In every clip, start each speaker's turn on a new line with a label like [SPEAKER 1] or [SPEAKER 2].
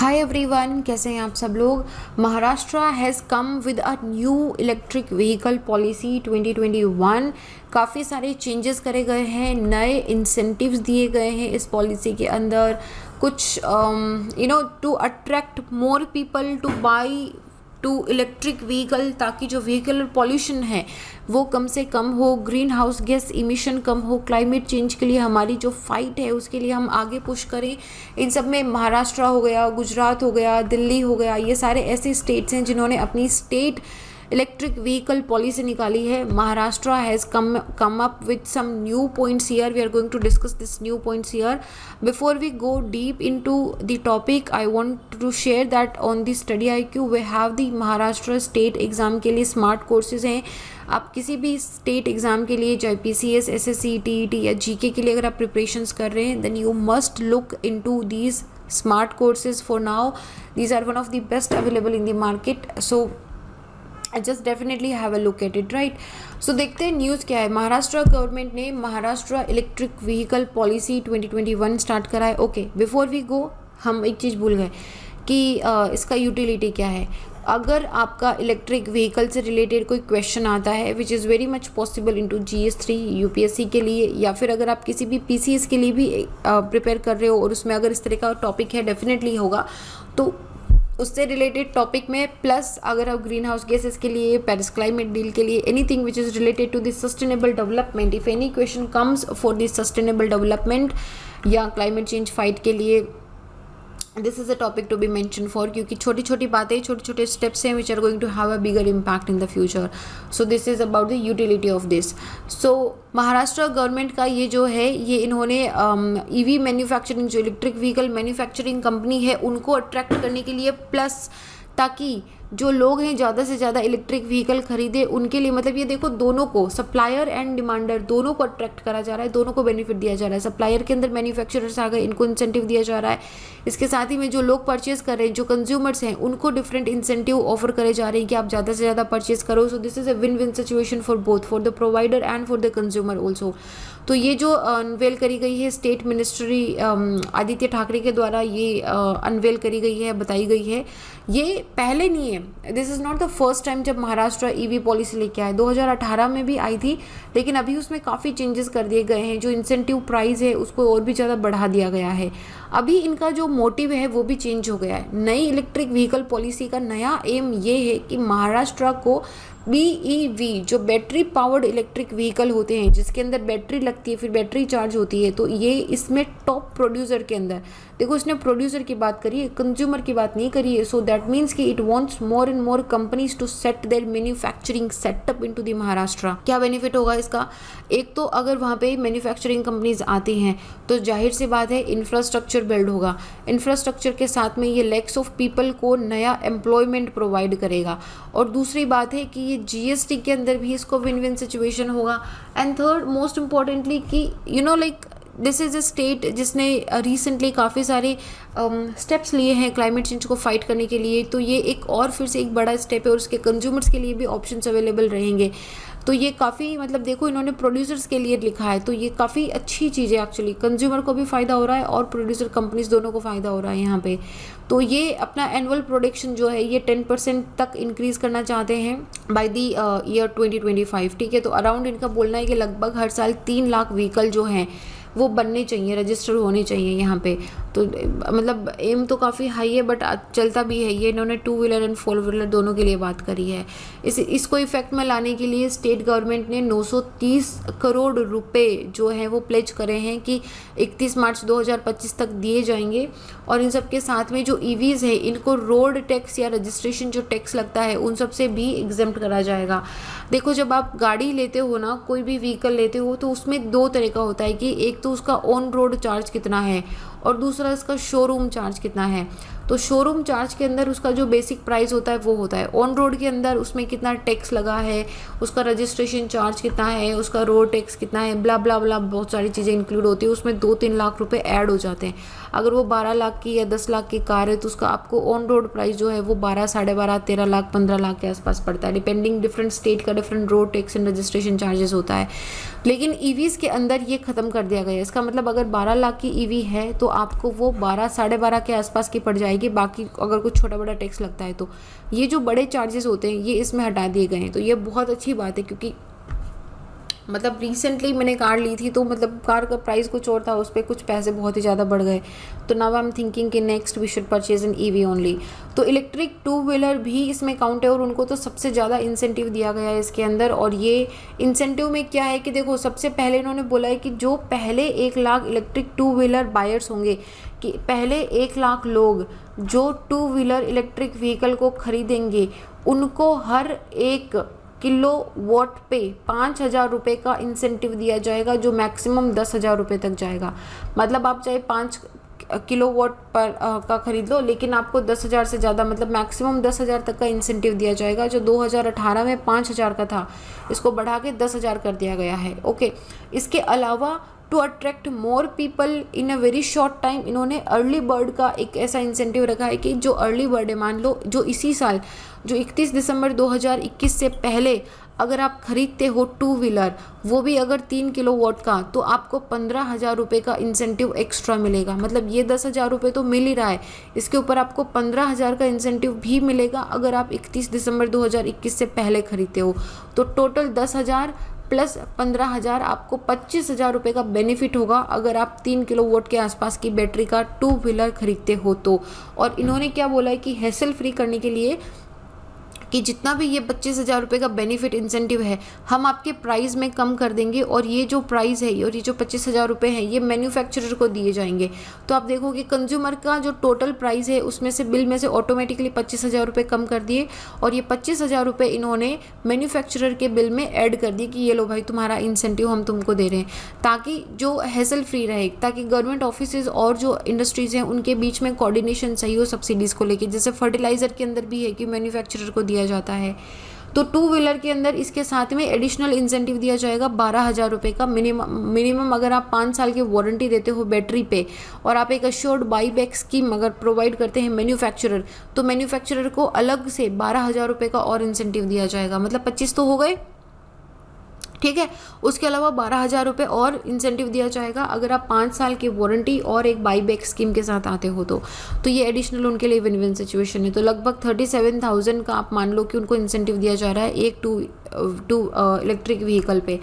[SPEAKER 1] Hi everyone, कैसे हैं आप सब लोग। Maharashtra has come with a new electric vehicle policy 2021। काफ़ी सारे चेंजेस करे गए हैं, नए इंसेंटिव्स दिए गए हैं इस पॉलिसी के अंदर। कुछ to attract more people to buy to electric vehicle, ताकि जो व्हीकल पॉल्यूशन है वो कम से कम हो, ग्रीन हाउस गैस इमिशन कम हो, क्लाइमेट चेंज के लिए हमारी जो फाइट है उसके लिए हम आगे पुश करें। इन सब में महाराष्ट्र हो गया, गुजरात हो गया, दिल्ली हो गया, ये सारे ऐसे स्टेट्स हैं जिन्होंने अपनी स्टेट इलेक्ट्रिक व्हीकल पॉलिसी निकाली है। Maharashtra has come up with some new points here. We are going to discuss this new points here. Before we go deep into the topic, I want to share that on the study IQ we have the Maharashtra state exam के लिए smart courses हैं। आप किसी भी state exam के लिए, चाहे PCS, SSC, TET या GK के लिए अगर आप प्रिपरेशंस कर रहे हैं, then you must look into these smart courses for now. These are one of the best available in the market. So just definitely have a look at it, right. So देखते हैं news क्या है। Maharashtra government ने Maharashtra electric vehicle policy 2021 start करा है। Okay, before we go हम एक चीज़ भूल गए कि इसका यूटिलिटी क्या है। अगर आपका इलेक्ट्रिक व्हीकल से रिलेटेड कोई क्वेश्चन आता है which is very much possible into GS3 UPSC के लिए, या फिर अगर आप किसी भी PCS के लिए भी प्रिपेयर कर रहे हो और उसमें अगर इस तरह का टॉपिक है, डेफिनेटली होगा, तो उससे रिलेटेड टॉपिक में, प्लस अगर आप ग्रीन हाउस गैसेस के लिए, पेरिस क्लाइमेट डील के लिए, anything which is related to this sustainable development, if any question comes for this sustainable development या क्लाइमेट चेंज फाइट के लिए, this is a topic to be mention for, क्योंकि छोटी छोटी बातें, छोटे छोटे स्टेप्स हैं which are going to have a bigger impact in the future. So this is about the utility of this. So Maharashtra government का ये जो है, ये इन्होंने EV मैन्युफैक्चरिंग, जो इलेक्ट्रिक व्हीकल मैन्युफैक्चरिंग कंपनी है, उनको अट्रैक्ट करने के लिए, प्लस ताकि जो लोग हैं ज़्यादा से ज़्यादा इलेक्ट्रिक व्हीकल खरीदे उनके लिए, मतलब ये देखो दोनों को, सप्लायर एंड डिमांडर दोनों को अट्रैक्ट करा जा रहा है, दोनों को बेनिफिट दिया जा रहा है। सप्लायर के अंदर मैन्युफैक्चरर्स आ गए, इनको इंसेंटिव दिया जा रहा है। इसके साथ ही में जो लोग परचेज कर रहे हैं, जो कंज्यूमर्स हैं, उनको डिफरेंट इंसेंटिव ऑफर करे जा रहे हैं कि आप ज़्यादा से ज़्यादा परचेज करो। सो this is a win win situation for both, for the provider and for the consumer also. तो ये जो अनवेल करी गई है स्टेट मिनिस्ट्री आदित्य ठाकरे के द्वारा, ये अनवेल करी गई है, बताई गई है, ये पहले नहीं है। This is not the first time जब महाराष्ट्र EV पॉलिसी लेके आए। 2018 में भी आई थी, लेकिन अभी उसमें काफ़ी चेंजेस कर दिए गए हैं। जो इंसेंटिव प्राइस है उसको और भी ज़्यादा बढ़ा दिया गया है। अभी इनका जो मोटिव है वो भी चेंज हो गया है। नई इलेक्ट्रिक व्हीकल पॉलिसी का नया एम ये है कि महाराष्ट्र को BEV, जो बैटरी पावर्ड इलेक्ट्रिक व्हीकल होते हैं, जिसके अंदर बैटरी लगती है, फिर बैटरी चार्ज होती है, तो ये इसमें टॉप प्रोड्यूसर के अंदर, देखो इसने प्रोड्यूसर की बात करी है, कंज्यूमर की बात नहीं करी है। सो दैट मीन्स कि it wants more and more companies to set their manufacturing setup into the Maharashtra. क्या बेनिफिट होगा इसका? एक तो अगर वहाँ पे मैन्युफैक्चरिंग कंपनीज आती हैं तो जाहिर सी बात है इंफ्रास्ट्रक्चर बिल्ड होगा। इंफ्रास्ट्रक्चर के साथ में ये लैक्स ऑफ पीपल को नया एम्प्लॉयमेंट प्रोवाइड करेगा। और दूसरी बात है कि ये GST के अंदर भी इसको विन विन सिचुएशन होगा। एंड थर्ड मोस्ट इम्पॉर्टेंटली कि दिस इज़ अ स्टेट जिसने रिसेंटली काफ़ी सारे स्टेप्स लिए हैं क्लाइमेट चेंज को फाइट करने के लिए, तो ये एक और फिर से एक बड़ा स्टेप है, और उसके कंज्यूमर्स के लिए भी ऑप्शंस अवेलेबल रहेंगे। तो ये काफ़ी, मतलब देखो इन्होंने प्रोड्यूसर्स के लिए लिखा है, तो ये काफ़ी अच्छी चीज़ है एक्चुअली। कंज्यूमर को भी फ़ायदा हो रहा है और प्रोड्यूसर कंपनीज दोनों को फ़ायदा हो रहा है यहाँ पे। तो ये अपना एनुअल प्रोडक्शन जो है ये 10% तक इंक्रीज़ करना चाहते हैं बाय द ईयर 2025, ठीक है। तो अराउंड इनका बोलना है कि लगभग हर साल 3 लाख व्हीकल जो हैं वो बनने चाहिए, रजिस्टर होने चाहिए यहाँ पे। तो मतलब एम तो काफ़ी हाई है, बट चलता भी है ये। इन्होंने 2 व्हीलर एंड 4 व्हीलर दोनों के लिए बात करी है। इसको इफेक्ट में लाने के लिए स्टेट गवर्नमेंट ने 930 करोड़ रुपए जो है वो प्लेज करे हैं कि 31 मार्च 2025 तक दिए जाएंगे। और इन सब के साथ में जो EVs है इनको रोड टैक्स या रजिस्ट्रेशन जो टैक्स लगता है उन सब से भी एग्जेम्प्ट करा जाएगा। देखो जब आप गाड़ी लेते हो ना, कोई भी व्हीकल लेते हो, तो उसमें 2 तरह का होता है कि एक तो उसका ऑन रोड चार्ज कितना है और दूसरा इसका शोरूम चार्ज कितना है। तो शोरूम चार्ज के अंदर उसका जो बेसिक प्राइस होता है वो होता है। ऑन रोड के अंदर उसमें कितना टैक्स लगा है, उसका रजिस्ट्रेशन चार्ज कितना है, उसका रोड टैक्स कितना है, ब्ला ब्ला ब्ला, बहुत सारी चीज़ें इंक्लूड होती है। उसमें 2-3 लाख रुपए ऐड हो जाते हैं। अगर वो 12 लाख की या 10 लाख की कार है तो उसका आपको ऑन रोड प्राइस जो है वो 12, 12.5, 13 लाख, 15 लाख के आसपास पड़ता है, डिपेंडिंग डिफरेंट स्टेट का different road tax and registration charges होता है। लेकिन EVs के अंदर ये ख़त्म कर दिया गया है। इसका मतलब अगर 12 लाख की EV है तो आपको वो 12, 12.5 के आसपास की पड़ जाएगी आएगी, बाकी अगर कुछ छोटा बड़ा टैक्स लगता है तो ये जो बड़े चार्जेस होते हैं ये इसमें हटा दिए गए हैं। तो ये बहुत अच्छी बात है, क्योंकि मतलब रिसेंटली मैंने कार ली थी तो मतलब कार का प्राइस कुछ और था, उस पर कुछ पैसे बहुत ही ज़्यादा बढ़ गए। तो नाउ आई एम थिंकिंग कि next we should purchase an EV only. तो इलेक्ट्रिक टू व्हीलर भी इसमें काउंट है और उनको तो सबसे ज़्यादा इंसेंटिव दिया गया है इसके अंदर। और ये इंसेंटिव में क्या है कि देखो, सबसे पहले इन्होंने बोला है कि जो पहले 1 lakh electric two wheeler buyers होंगे, कि पहले 1 लाख लोग जो टू व्हीलर इलेक्ट्रिक व्हीकल को खरीदेंगे उनको हर 1 किलोवाट पे 5,000 रुपये का इंसेंटिव दिया जाएगा, जो मैक्सिमम 10,000 रुपये तक जाएगा। मतलब आप चाहे 5 किलोवाट पर का खरीद लो, लेकिन आपको 10,000 से ज़्यादा मतलब मैक्सिमम 10,000 तक का इंसेंटिव दिया जाएगा। जो 2018 में 5,000 का था, इसको बढ़ा के 10,000 कर दिया गया है। ओके, इसके अलावा to attract more people in a very short time, इन्होंने अर्ली बर्ड का एक ऐसा इंसेंटिव रखा है कि जो अर्ली बर्ड है, मान लो जो इसी साल जो 31 दिसंबर 2021 से पहले अगर आप खरीदते हो टू व्हीलर, वो भी अगर 3 किलोवाट का, तो आपको 15,000 रुपये का इंसेंटिव एक्स्ट्रा मिलेगा। मतलब ये 10,000 रुपये तो मिल ही रहा है, इसके ऊपर आपको 15,000 का इंसेंटिव भी मिलेगा अगर आप 31 दिसंबर 2021 से पहले खरीदते हो। तो टोटल 10,000 प्लस 15,000 आपको 25,000 रुपये का बेनिफिट होगा अगर आप 3 किलोवाट के आसपास की बैटरी का टू व्हीलर खरीदते हो तो। और इन्होंने क्या बोला है कि हैसल फ्री करने के लिए कि जितना भी ये 25,000 रुपये का बेनिफिट इंसेंटिव है, हम आपके प्राइस में कम कर देंगे, और ये जो प्राइस है और ये जो 25,000 रुपये हैं ये मैन्युफैक्चरर को दिए जाएंगे। तो आप देखो कि कंज्यूमर का जो टोटल प्राइस है उसमें से बिल में से ऑटोमेटिकली 25,000 रुपये कम कर दिए, और ये 25,000 रुपये इन्होंने मैन्युफैक्चरर के बिल में ऐड कर दिए कि ये लो भाई तुम्हारा इंसेंटिव हम तुमको दे रहे हैं, ताकि जो हैसल फ्री रहे, ताकि गवर्नमेंट ऑफिस और जो इंडस्ट्रीज़ हैं उनके बीच में कोऑर्डिनेशन सही हो सब्सिडीज़ को लेकर। जैसे फर्टिलाइज़र के अंदर भी है कि मैन्युफैक्चरर को दिया जाता है, तो टू व्हीलर के अंदर इसके साथ में एडिशनल इंसेंटिव दिया जाएगा 12,000 रुपये का मिनिमम। अगर आप 5 साल की वारंटी देते हो बैटरी पे, और आप एक अश्योर्ड बाईबैक स्कीम अगर प्रोवाइड करते हैं मैन्युफैक्चरर, तो मैन्युफैक्चरर को अलग से 12,000 रुपये का और इंसेंटिव दिया जाएगा। मतलब 25 तो हो गए, ठीक है। उसके अलावा 12,000 रुपये और इंसेंटिव दिया जाएगा अगर आप 5 साल की वारंटी और एक बाईबैक स्कीम के साथ आते हो तो ये एडिशनल उनके लिए विन विन सिचुएशन है। तो लगभग 37,000 का आप मान लो कि उनको इंसेंटिव दिया जा रहा है एक टू इलेक्ट्रिक व्हीकल पे।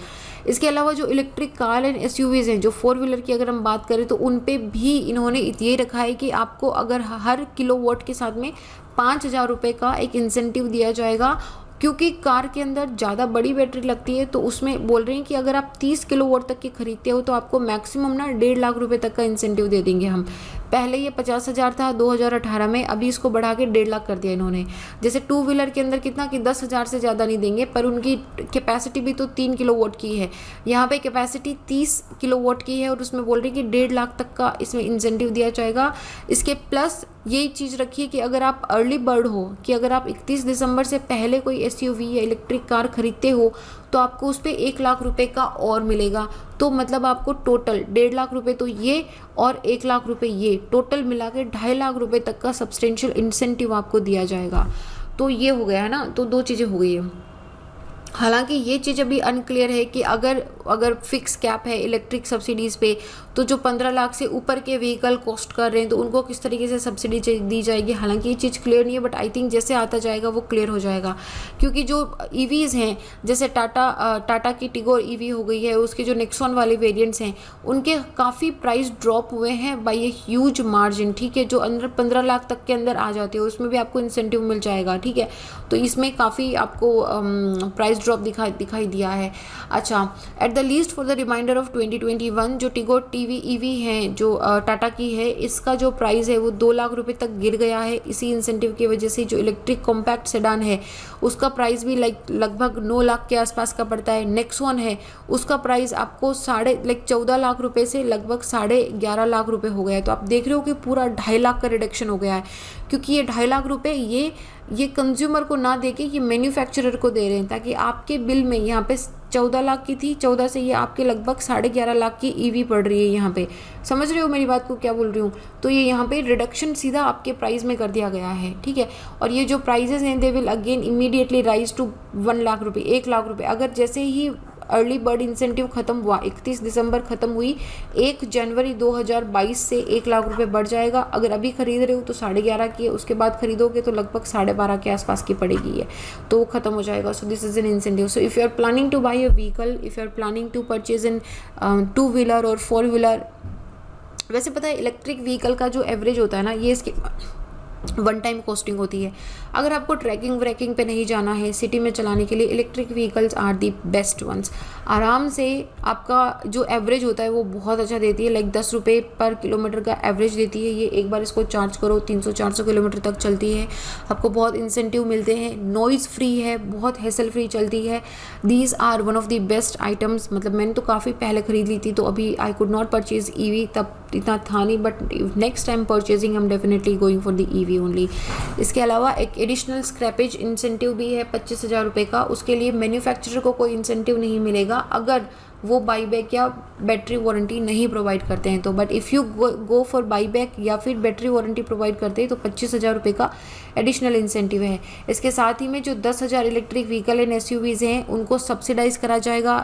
[SPEAKER 1] इसके अलावा जो इलेक्ट्रिक कार एंड एसयूवीज़ हैं, जो 4 व्हीलर की अगर हम बात करें, तो उन पे भी इन्होंने ये रखा है कि आपको अगर हर किलोवाट के साथ में 5,000 रुपये का एक इंसेंटिव दिया जाएगा, क्योंकि कार के अंदर ज़्यादा बड़ी बैटरी लगती है। तो उसमें बोल रहे हैं कि अगर आप 30 किलोवाट तक की खरीदते हो तो आपको मैक्सिमम ना 1.5 लाख रुपए तक का इंसेंटिव दे देंगे हम। पहले ये 50,000 था 2018 में, अभी इसको बढ़ा के 1.5 लाख कर दिया इन्होंने। जैसे टू व्हीलर के अंदर कितना कि 10,000 से ज़्यादा नहीं देंगे, पर उनकी कैपेसिटी भी तो 3 किलोवाट की है, यहाँ पे कैपेसिटी 30 किलोवाट की है, और उसमें बोल रहे हैं कि 1.5 लाख तक का इसमें इंसेंटिव दिया जाएगा। इसके प्लस यही चीज़ रखिए कि अगर आप अर्ली बर्ड हो, कि अगर आप 31 दिसंबर से पहले कोई एसयूवी या इलेक्ट्रिक कार खरीदते हो तो आपको उस पर 1 लाख रुपए का और मिलेगा। तो मतलब आपको टोटल 1.5 लाख रुपए तो ये और 1 लाख रुपए ये, टोटल मिला के 2.5 लाख रुपए तक का सब्सटेंशियल इंसेंटिव आपको दिया जाएगा। तो ये हो गया है ना, तो 2 चीज़ें हो गई है। हालांकि ये चीज़ अभी अनक्लियर है कि अगर फिक्स कैप है इलेक्ट्रिक सब्सिडीज़ पे, तो जो 15 लाख से ऊपर के व्हीकल कॉस्ट कर रहे हैं तो उनको किस तरीके से सब्सिडी दी जाएगी, हालांकि ये चीज़ क्लियर नहीं है। बट आई थिंक जैसे आता जाएगा वो क्लियर हो जाएगा, क्योंकि जो ईवीज़ हैं, जैसे टाटा की टिगोर ईवी हो गई है, उसके जो नेक्सॉन वाले वेरिएंट्स हैं उनके काफ़ी प्राइस ड्रॉप हुए हैं बाई ए ह्यूज मार्जिन, ठीक है। जो अंदर 15 लाख तक के अंदर आ जाते हो उसमें भी आपको इंसेंटिव मिल जाएगा, ठीक है। तो इसमें काफ़ी आपको प्राइस ड्रॉप दिखाई दिया है। अच्छा, at the least for the reminder of 2021 जो टिगोर टीवी ईवी है जो टाटा की है, इसका जो प्राइस है वो 2 लाख रुपए तक गिर गया है इसी इंसेंटिव की वजह से। जो इलेक्ट्रिक कॉम्पैक्ट सेडान है उसका प्राइस भी लगभग 9 लाख के आसपास का पड़ता है। नेक्सॉन है उसका प्राइस आपको 14 लाख रुपए से लगभग 11.5 लाख रुपए हो गया है। तो आप देख रहे हो कि पूरा 2.5 लाख का रिडक्शन हो गया है, क्योंकि ये 2.5 लाख रुपए ये कंज्यूमर को ना देके ये मैन्युफैक्चरर को दे रहे हैं, ताकि आपके बिल में यहाँ पे 14 लाख की थी, 14 से ये आपके लगभग 11.5 लाख की ईवी पड़ रही है यहाँ पे। समझ रहे हो मेरी बात को क्या बोल रही हूँ? तो ये यहाँ पे रिडक्शन सीधा आपके प्राइस में कर दिया गया है, ठीक है। और ये जो प्राइजेस हैं they will again immediately rise to 1 lakh रुपये, 1 लाख रुपये। अगर जैसे ही अर्ली बर्ड इंसेंटिव खत्म हुआ, 31 दिसंबर खत्म हुई, 1 जनवरी 2022 से 1 लाख रुपए बढ़ जाएगा। अगर अभी खरीद रहे हो तो 11.5 की है, उसके बाद खरीदोगे तो लगभग 12.5 के आसपास की पड़ेगी है, तो वो खत्म हो जाएगा। So this is an incentive. So if you are planning to buy a vehicle, if you are planning to purchase in 2 wheeler और 4 व्हीलर, वैसे पता है इलेक्ट्रिक व्हीकल का जो एवरेज होता है ना, ये इसके वन टाइम कॉस्टिंग होती है। अगर आपको ट्रैकिंग व्रैकिंग पे नहीं जाना है, सिटी में चलाने के लिए electric vehicles are the best ones. आराम से आपका जो एवरेज होता है वो बहुत अच्छा देती है, लाइक 10 रुपये पर किलोमीटर का एवरेज देती है ये। एक बार इसको चार्ज करो 300-400 किलोमीटर तक चलती है, आपको बहुत इंसेंटिव मिलते हैं, नॉइज़ फ्री है, बहुत हैसल फ्री चलती है। These are one of the best items. मतलब मैंने तो काफ़ी पहले खरीद ली थी, तो अभी I could not purchase EV, तब इतना था नहीं, but next time purchasing I am definitely going for the EV only. इसके अलावा एक एडिशनल स्क्रैपेज इंसेंटिव भी है 25,000 रुपये का। उसके लिए मैन्युफैक्चरर को कोई इंसेंटिव नहीं मिलेगा अगर वो बाईबैक या बैटरी वारंटी नहीं प्रोवाइड करते हैं तो। But if you go for buyback या फिर बैटरी वारंटी प्रोवाइड करते हैं तो 25,000 रुपये का एडिशनल इंसेंटिव है। इसके साथ ही में जो 10,000 इलेक्ट्रिक व्हीकल एंड एसयूवीज़ हैं उनको सब्सिडाइज करा जाएगा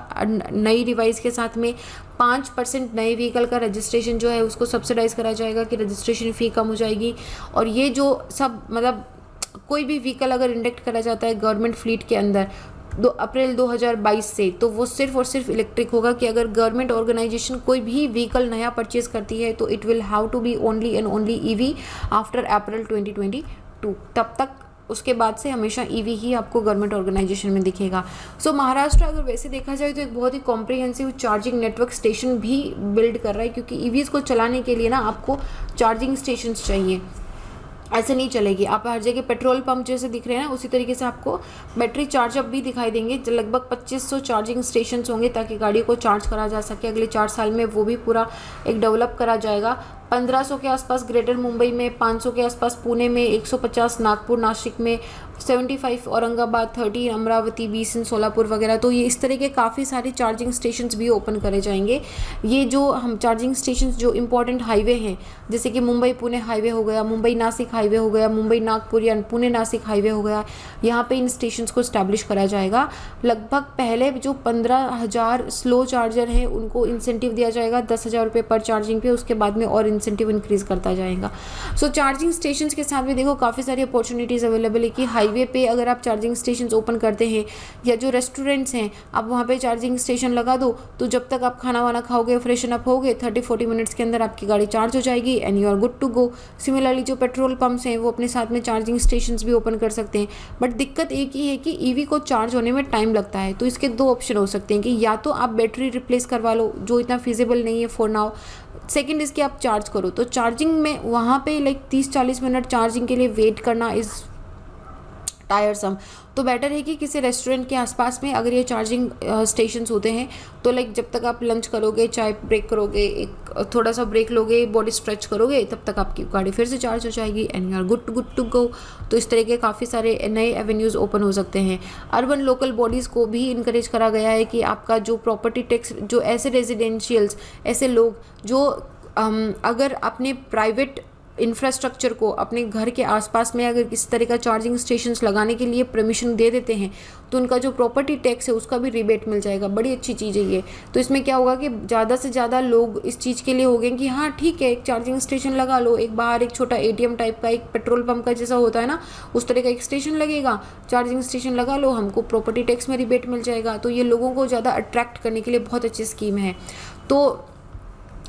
[SPEAKER 1] नई डिवाइस के साथ में। 5% नए व्हीकल का रजिस्ट्रेशन जो है उसको सब्सिडाइज करा जाएगा कि रजिस्ट्रेशन फ़ी कम हो जाएगी। और ये जो सब मतलब कोई भी व्हीकल अगर इंडक्ट करा जाता है गवर्नमेंट फ्लीट के अंदर 2 अप्रैल 2022 से, तो वो सिर्फ और सिर्फ इलेक्ट्रिक होगा। कि अगर गवर्नमेंट ऑर्गेनाइजेशन कोई भी व्हीकल नया परचेज करती है तो it will have to be only and only EV after April 2022। तब तक उसके बाद से हमेशा ईवी ही आपको गवर्नमेंट ऑर्गेनाइजेशन में दिखेगा। सो महाराष्ट्र अगर वैसे देखा जाए तो एक बहुत ही कॉम्प्रिहेंसिव चार्जिंग नेटवर्क स्टेशन भी बिल्ड कर रहा है, क्योंकि ईवीज़ को चलाने के लिए ना आपको चार्जिंग स्टेशंस चाहिए। ऐसे नहीं चलेगी। आप हर जगह पेट्रोल पंप जैसे दिख रहे हैं ना, उसी तरीके से आपको बैटरी चार्जअप भी दिखाई देंगे। लगभग 2500 चार्जिंग स्टेशन होंगे ताकि गाड़ी को चार्ज करा जा सके। अगले 4 साल में वो भी पूरा एक डेवलप करा जाएगा। 1500 के आसपास ग्रेटर मुंबई में, 500 के आसपास पुणे में, 150 नागपुर नासिक में, 75 औरंगाबाद, 30 अमरावती, 20 इन सोलापुर वगैरह। तो ये इस तरह के काफ़ी सारे चार्जिंग स्टेशंस भी ओपन करे जाएंगे। ये जो हम चार्जिंग स्टेशंस जो इंपॉर्टेंट हाईवे हैं, जैसे कि मुंबई पुणे हाईवे हो गया, मुंबई नासिक हाईवे हो गया, मुंबई नागपुर या पुणे नासिक हाईवे हो गया, यहाँ पे इन स्टेशंस को स्टैब्लिश करा जाएगा। लगभग पहले जो 15,000 स्लो चार्जर हैं उनको इंसेंटिव दिया जाएगा 10,000 रुपये पर चार्जिंग पे। उसके बाद में और इंसेंटिव इंक्रीज करता जाएगा। सो चार्जिंग स्टेशंस के साथ भी देखो काफ़ी सारी अपॉर्चुनिटीज़ अवेलेबल है कि हाईवे पे अगर आप चार्जिंग स्टेशंस ओपन करते हैं या जो रेस्टोरेंट्स हैं आप वहाँ पे चार्जिंग स्टेशन लगा दो, तो जब तक आप खाना वाना खाओगे, फ्रेशन अप होगे, 30-40 मिनट्स के अंदर आपकी गाड़ी चार्ज हो जाएगी and you are good to go. Similarly जो पेट्रोल पंप्स हैं वो अपने साथ में चार्जिंग स्टेशंस भी ओपन कर सकते हैं। बट दिक्कत एक ही है कि ईवी को चार्ज होने में टाइम लगता है। तो इसके 2 ऑप्शन हो सकते हैं कि या तो आप बैटरी रिप्लेस करवा लो, जो इतना फिजिबल नहीं है फॉर नाउ। सेकेंड इसके आप चार्ज करो, तो चार्जिंग में वहाँ पे लाइक 30-40 मिनट चार्जिंग के लिए वेट करना इज़ टायरसम। तो बेटर है कि किसी रेस्टोरेंट के आसपास में अगर ये चार्जिंग स्टेशंस होते हैं तो लाइक जब तक आप लंच करोगे, चाय ब्रेक करोगे, एक थोड़ा सा ब्रेक लोगे, बॉडी स्ट्रेच करोगे, तब तक आपकी गाड़ी फिर से चार्ज हो जाएगी and you are good to go. तो इस तरह के काफ़ी सारे नए एवेन्यूज़ ओपन हो सकते हैं। अर्बन लोकल बॉडीज़ को भी इनकरेज करा गया है कि आपका जो प्रॉपर्टी टैक्स, जो ऐसे रेजिडेंशियल्स, ऐसे लोग जो अगर अपने प्राइवेट इंफ्रास्ट्रक्चर को अपने घर के आसपास में अगर किसी तरह का चार्जिंग स्टेशंस लगाने के लिए परमिशन दे देते हैं तो उनका जो प्रॉपर्टी टैक्स है उसका भी रिबेट मिल जाएगा। बड़ी अच्छी चीज़ है ये। तो इसमें क्या होगा कि ज़्यादा से ज़्यादा लोग इस चीज़ के लिए हो गए कि हाँ ठीक है, एक चार्जिंग स्टेशन लगा लो, एक बाहर एक छोटा ATM टाइप का, एक पेट्रोल पंप का जैसा होता है ना, उस तरह का एक स्टेशन लगेगा, चार्जिंग स्टेशन लगा लो, हमको प्रॉपर्टी टैक्स में रिबेट मिल जाएगा। तो ये लोगों को ज़्यादा अट्रैक्ट करने के लिए बहुत अच्छी स्कीम है। तो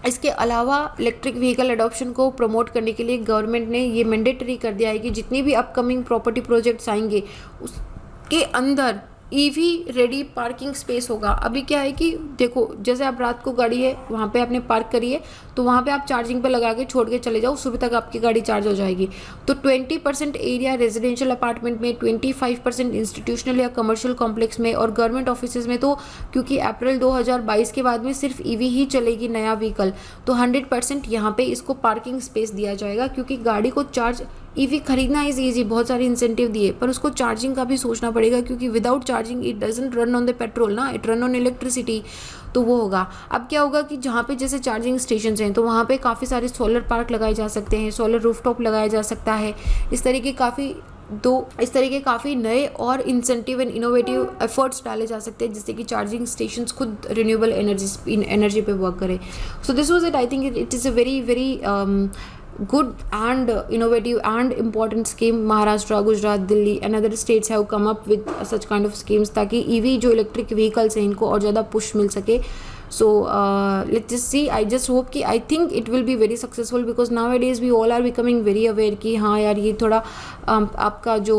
[SPEAKER 1] इसके अलावा इलेक्ट्रिक व्हीकल अडॉप्शन को प्रमोट करने के लिए गवर्नमेंट ने ये मैंडेटरी कर दिया है कि जितनी भी अपकमिंग प्रॉपर्टी प्रोजेक्ट्स आएंगे उसके अंदर ईवी रेडी पार्किंग स्पेस होगा। अभी क्या है कि देखो, जैसे आप रात को गाड़ी है वहाँ पे आपने पार्क करी है तो वहाँ पे आप चार्जिंग पे लगा के छोड़ के चले जाओ, सुबह तक आपकी गाड़ी चार्ज हो जाएगी। तो 20% एरिया रेजिडेंशियल अपार्टमेंट में, 25% इंस्टीट्यूशनल या कमर्शियल कॉम्प्लेक्स में और गवर्नमेंट ऑफिसेज में, तो क्योंकि अप्रैल 2022 के बाद में सिर्फ ईवी ही चलेगी नया व्हीकल, तो 100% यहाँ पे इसको पार्किंग स्पेस दिया जाएगा। क्योंकि गाड़ी को चार्ज, ईवी खरीदना इज़ ईजी, बहुत सारे इंसेंटिव दिए, पर उसको चार्जिंग का भी सोचना पड़ेगा क्योंकि without charging it doesn't run on the petrol ना, इट रन ऑन इलेक्ट्रिसिटी। तो वो होगा। अब क्या होगा कि जहाँ पे जैसे चार्जिंग स्टेशन हैं तो वहाँ पे काफ़ी सारे सोलर पार्क लगाए जा सकते हैं, सोलर रूफटॉप लगाया जा सकता है। इस तरह के काफ़ी तो इस तरह के काफ़ी नए और इंसेंटिव एंड इनोवेटिव एफर्ट्स डाले जा सकते हैं जिससे कि चार्जिंग स्टेशंस खुद रिन्यूएबल एनर्जी पे वर्क करें. So this was it. I think it is a very very good and innovative and important scheme. Maharashtra, Gujarat, Delhi and other states have come up with such kind of schemes ताकि EV जो electric vehicles हैं इनको और ज़्यादा push मिल सके. So let's just see. I just hope कि I think it will be very successful because nowadays we all are becoming very aware कि हाँ यार ये थोड़ा आपका जो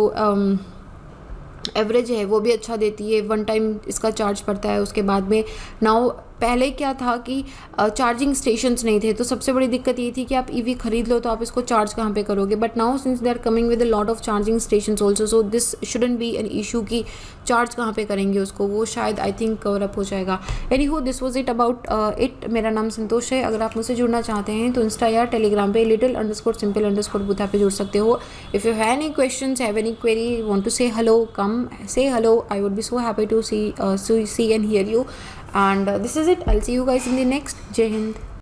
[SPEAKER 1] एवरेज है वो भी अच्छा देती है. 1 टाइम इसका चार्ज पड़ता है, उसके बाद में नाउ पहले क्या था कि चार्जिंग स्टेशंस नहीं थे, तो सबसे बड़ी दिक्कत ये थी कि आप ईवी खरीद लो तो आप इसको चार्ज कहाँ पे करोगे. But now since they are coming with a lot of charging stations also, so this shouldn't be an issue कि चार्ज कहाँ पे करेंगे उसको, वो शायद आई थिंक कवर अप हो जाएगा. Anyhow this was it about it. मेरा नाम संतोष है. अगर आप मुझसे जुड़ना चाहते हैं तो इंस्टा या टेलीग्राम पे little_simple_बुधा पे जुड़ सकते हो. If you have any questions, have any query, want to say hello, come say hello. I would be so happy to see and hear you. And this is it. I'll see you guys in the next. Jai Hind.